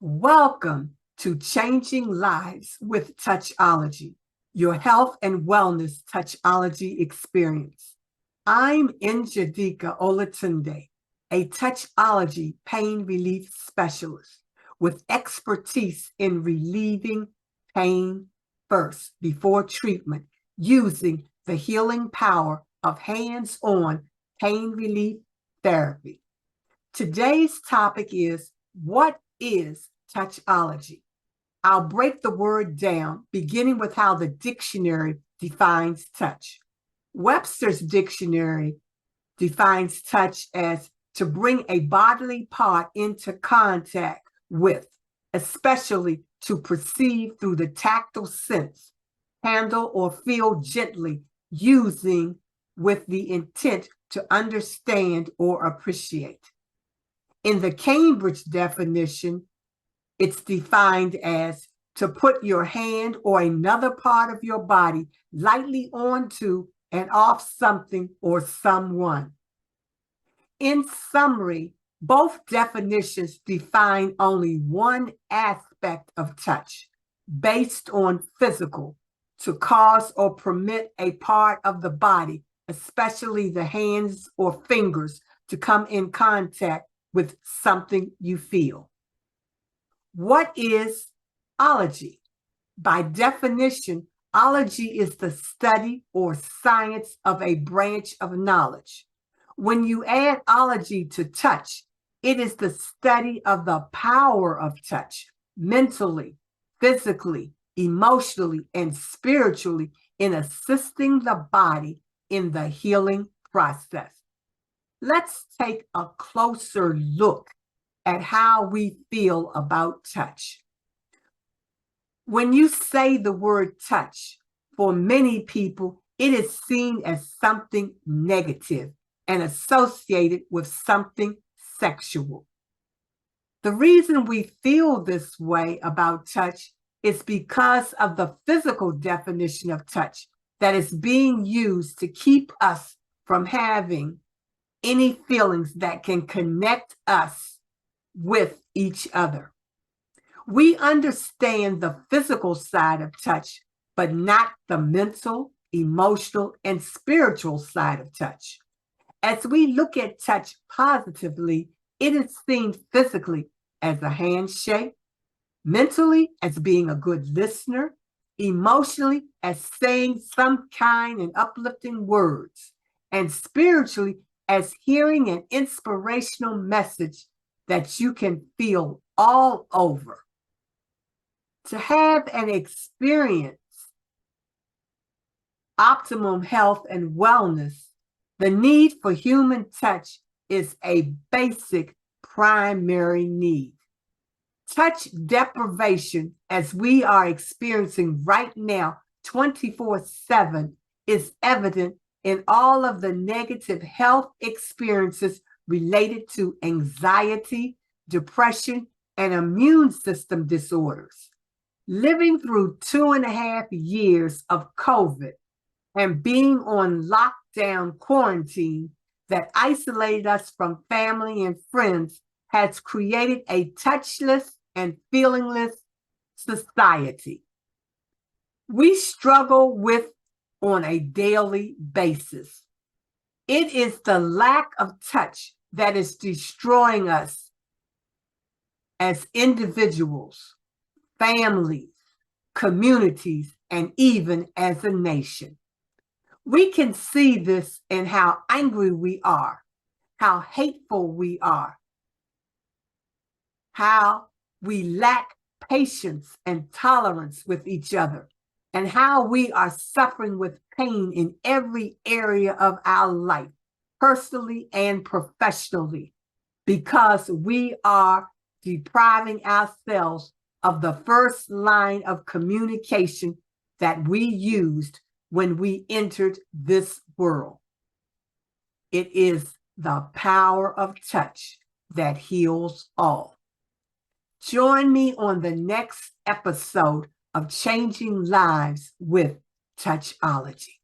Welcome to Changing Lives with Touchology, your health and wellness touchology experience. I'm Njadika Olatunde, a touchology pain relief specialist with expertise in relieving pain first before treatment using the healing power of hands-on pain relief therapy. Today's topic is, what is touchology? I'll break the word down, beginning with how the dictionary defines touch. Webster's dictionary defines touch as to bring a bodily part into contact with, especially to perceive through the tactile sense, handle or feel gently, using with the intent to understand or appreciate. In the Cambridge definition, it's defined as to put your hand or another part of your body lightly onto and off something or someone. In summary, both definitions define only one aspect of touch, based on physical, to cause or permit a part of the body, especially the hands or fingers, to come in contact with something you feel. What is ology? By definition, ology is the study or science of a branch of knowledge. When you add ology to touch, it is the study of the power of touch, mentally, physically, emotionally, and spiritually, in assisting the body in the healing process. Let's take a closer look at how we feel about touch. When you say the word touch, for many people, it is seen as something negative and associated with something sexual. The reason we feel this way about touch is because of the physical definition of touch that is being used to keep us from having any feelings that can connect us with each other. We understand the physical side of touch, but not the mental, emotional, and spiritual side of touch. As we look at touch positively, it is seen physically as a handshake, mentally as being a good listener, emotionally as saying some kind and uplifting words, and spiritually as hearing an inspirational message that you can feel all over. To have and experience optimum health and wellness, the need for human touch is a basic primary need. Touch deprivation, as we are experiencing right now, 24/7, is evident in all of the negative health experiences related to anxiety, depression, and immune system disorders. Living through 2.5 years of COVID and being on lockdown quarantine that isolated us from family and friends has created a touchless and feelingless society. We struggle with on a daily basis. It is the lack of touch that is destroying us as individuals, families, communities, and even as a nation. We can see this in how angry we are, how hateful we are, how we lack patience and tolerance with each other, and how we are suffering with pain in every area of our life, personally and professionally, because we are depriving ourselves of the first line of communication that we used when we entered this world. It is the power of touch that heals all. Join me on the next episode of Changing Lives with Touchology.